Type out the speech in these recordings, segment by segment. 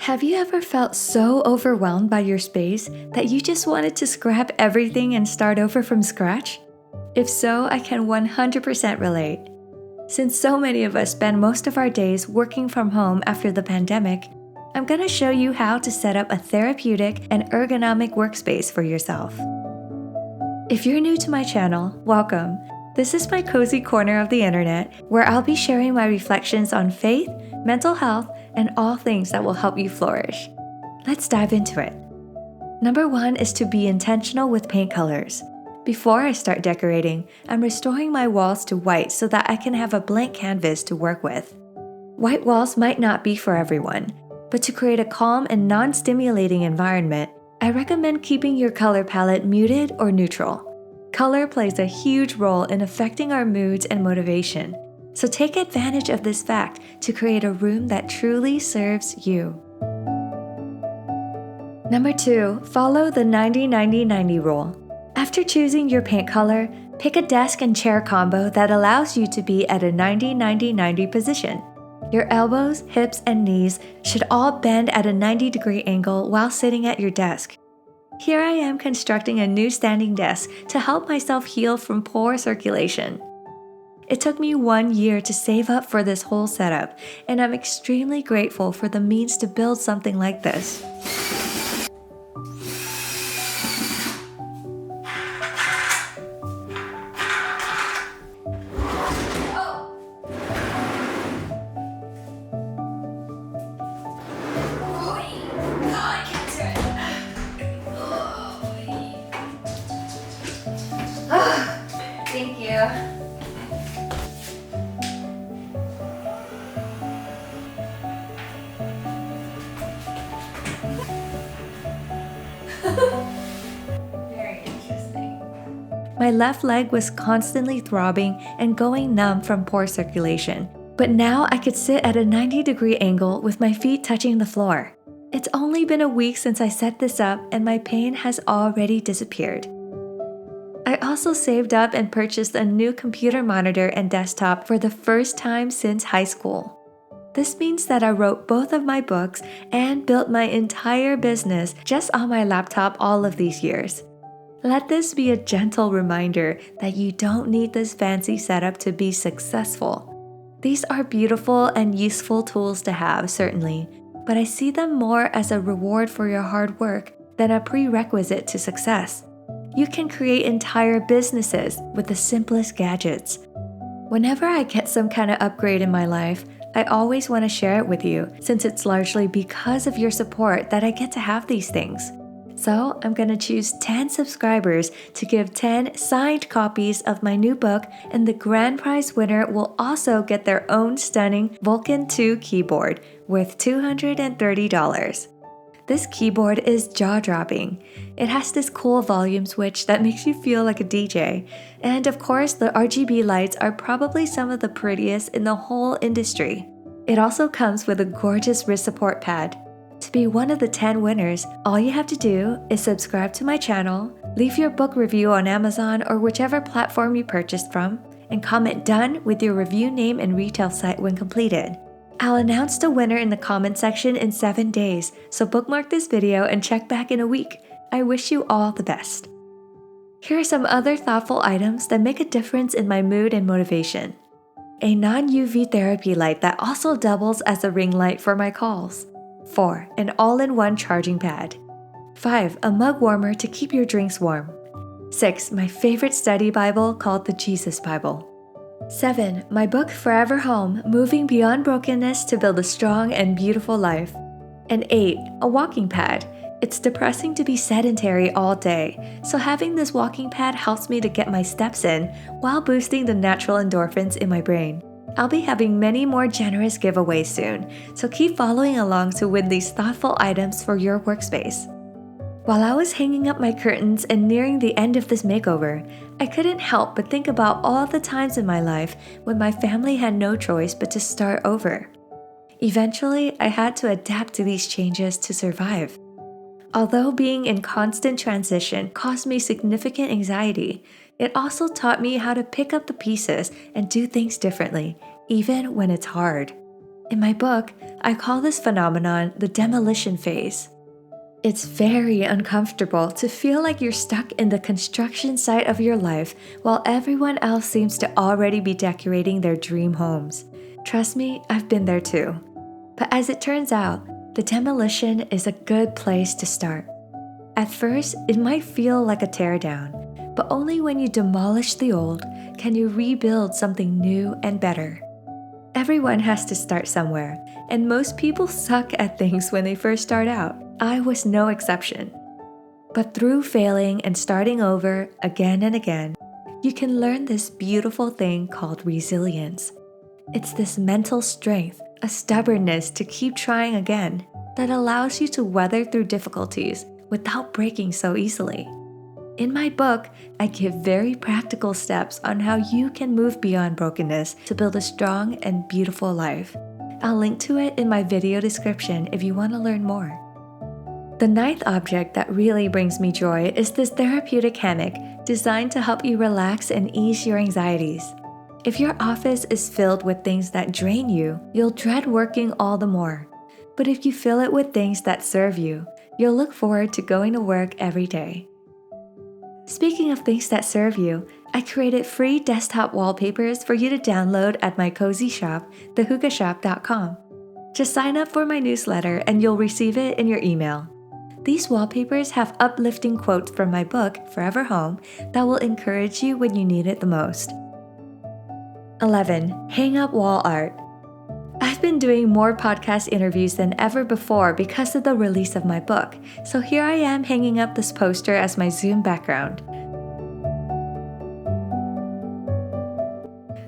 Have you ever felt so overwhelmed by your space that you just wanted to scrap everything and start over from scratch? If so, I can 100% relate. Since so many of us spend most of our days working from home after the pandemic, I'm going to show you how to set up a therapeutic and ergonomic workspace for yourself. If you're new to my channel, welcome. This is my cozy corner of the internet where I'll be sharing my reflections on faith, mental health, and all things that will help you flourish. Let's dive into it. Number 1 is to be intentional with paint colors. Before I start decorating, I'm restoring my walls to white so that I can have a blank canvas to work with. White walls might not be for everyone, but to create a calm and non-stimulating environment, I recommend keeping your color palette muted or neutral. Color plays a huge role in affecting our moods and motivation, so take advantage of this fact to create a room that truly serves you. Number 2, follow the 90-90-90 rule. After choosing your paint color, pick a desk and chair combo that allows you to be at a 90-90-90 position. Your elbows, hips, and knees should all bend at a 90-degree angle while sitting at your desk. Here I am constructing a new standing desk to help myself heal from poor circulation. It took me 1 year to save up for this whole setup, and I'm extremely grateful for the means to build something like this. Thank you. Very interesting. My left leg was constantly throbbing and going numb from poor circulation, but now I could sit at a 90-degree angle with my feet touching the floor. It's only been a week since I set this up and my pain has already disappeared. I also saved up and purchased a new computer monitor and desktop for the first time since high school. This means that I wrote both of my books and built my entire business just on my laptop all of these years. Let this be a gentle reminder that you don't need this fancy setup to be successful. These are beautiful and useful tools to have, certainly, but I see them more as a reward for your hard work than a prerequisite to success. You can create entire businesses with the simplest gadgets. Whenever I get some kind of upgrade in my life, I always want to share it with you since it's largely because of your support that I get to have these things. So I'm going to choose 10 subscribers to give 10 signed copies of my new book, and the grand prize winner will also get their own stunning Vulcan 2 keyboard worth $230. This keyboard is jaw-dropping. It has this cool volume switch that makes you feel like a DJ. And of course, the RGB lights are probably some of the prettiest in the whole industry. It also comes with a gorgeous wrist support pad. To be one of the 10 winners, all you have to do is subscribe to my channel, leave your book review on Amazon or whichever platform you purchased from, and comment "done" with your review name and retail site when completed. I'll announce the winner in the comment section in 7 days, so bookmark this video and check back in a week. I wish you all the best. Here are some other thoughtful items that make a difference in my mood and motivation. A non-UV therapy light that also doubles as a ring light for my calls. 4. An all-in-one charging pad. 5. A mug warmer to keep your drinks warm. 6. My favorite study Bible called the Jesus Bible. 7. My book Forever Home, Moving Beyond Brokenness to Build a Strong and Beautiful Life. And 8. A walking pad. It's depressing to be sedentary all day, so having this walking pad helps me to get my steps in while boosting the natural endorphins in my brain. I'll be having many more generous giveaways soon, so keep following along to win these thoughtful items for your workspace. While I was hanging up my curtains and nearing the end of this makeover, I couldn't help but think about all the times in my life when my family had no choice but to start over. Eventually, I had to adapt to these changes to survive. Although being in constant transition caused me significant anxiety, it also taught me how to pick up the pieces and do things differently, even when it's hard. In my book, I call this phenomenon the demolition phase. It's very uncomfortable to feel like you're stuck in the construction site of your life while everyone else seems to already be decorating their dream homes. Trust me, I've been there too. But as it turns out, the demolition is a good place to start. At first, it might feel like a teardown, but only when you demolish the old can you rebuild something new and better. Everyone has to start somewhere, and most people suck at things when they first start out. I was no exception. But through failing and starting over again and again, you can learn this beautiful thing called resilience. It's this mental strength, a stubbornness to keep trying again, that allows you to weather through difficulties without breaking so easily. In my book, I give very practical steps on how you can move beyond brokenness to build a strong and beautiful life. I'll link to it in my video description if you want to learn more. The ninth object that really brings me joy is this therapeutic hammock designed to help you relax and ease your anxieties. If your office is filled with things that drain you, you'll dread working all the more. But if you fill it with things that serve you, you'll look forward to going to work every day. Speaking of things that serve you, I created free desktop wallpapers for you to download at my cozy shop, thehookahshop.com. Just sign up for my newsletter and you'll receive it in your email. These wallpapers have uplifting quotes from my book, Forever Home, that will encourage you when you need it the most. 11. Hang up wall art. I've been doing more podcast interviews than ever before because of the release of my book, so here I am hanging up this poster as my Zoom background.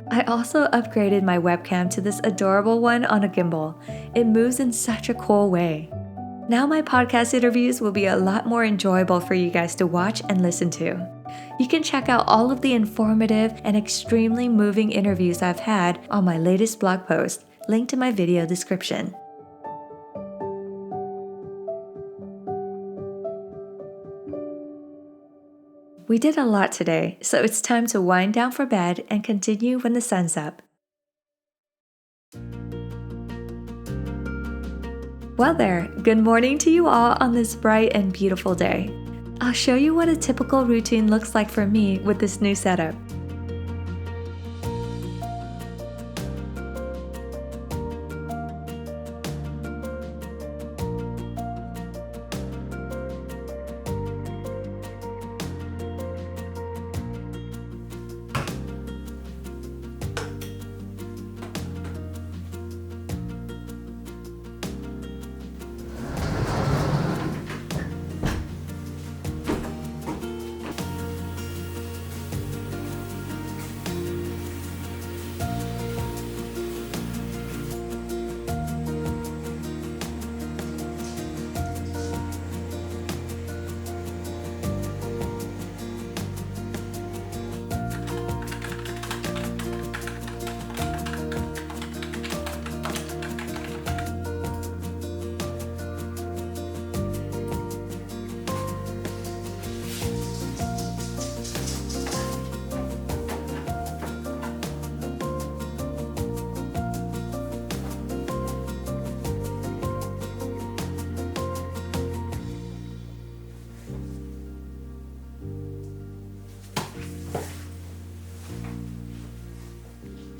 I also upgraded my webcam to this adorable one on a gimbal. It moves in such a cool way. Now my podcast interviews will be a lot more enjoyable for you guys to watch and listen to. You can check out all of the informative and extremely moving interviews I've had on my latest blog post, linked in my video description. We did a lot today, so it's time to wind down for bed and continue when the sun's up. Well there, good morning to you all on this bright and beautiful day. I'll show you what a typical routine looks like for me with this new setup.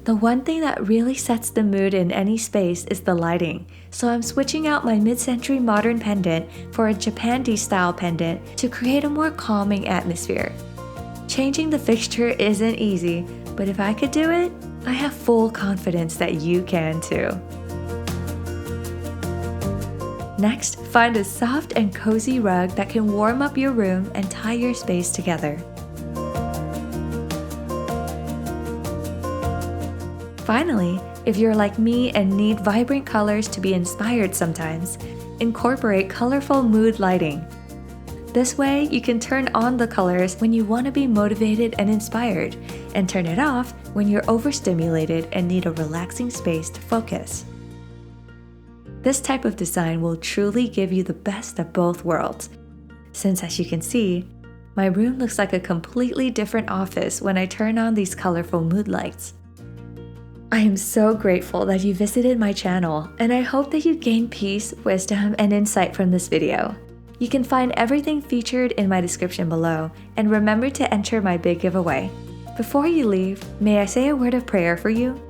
The one thing that really sets the mood in any space is the lighting, so I'm switching out my mid-century modern pendant for a Japandi style pendant to create a more calming atmosphere. Changing the fixture isn't easy, but if I could do it, I have full confidence that you can too. Next, find a soft and cozy rug that can warm up your room and tie your space together. Finally, if you're like me and need vibrant colors to be inspired sometimes, incorporate colorful mood lighting. This way, you can turn on the colors when you want to be motivated and inspired, and turn it off when you're overstimulated and need a relaxing space to focus. This type of design will truly give you the best of both worlds, since as you can see, my room looks like a completely different office when I turn on these colorful mood lights. I am so grateful that you visited my channel, and I hope that you gained peace, wisdom, and insight from this video. You can find everything featured in my description below, and remember to enter my big giveaway. Before you leave, may I say a word of prayer for you?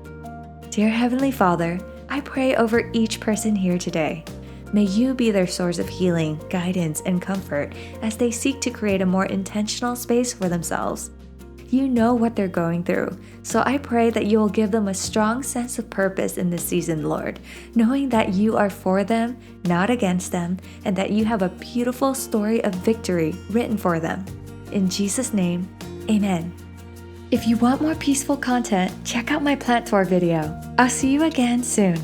Dear Heavenly Father, I pray over each person here today. May you be their source of healing, guidance, and comfort as they seek to create a more intentional space for themselves. You know what they're going through, so I pray that you will give them a strong sense of purpose in this season, Lord, knowing that you are for them, not against them, and that you have a beautiful story of victory written for them. In Jesus' name, amen. If you want more peaceful content, check out my plant tour video. I'll see you again soon.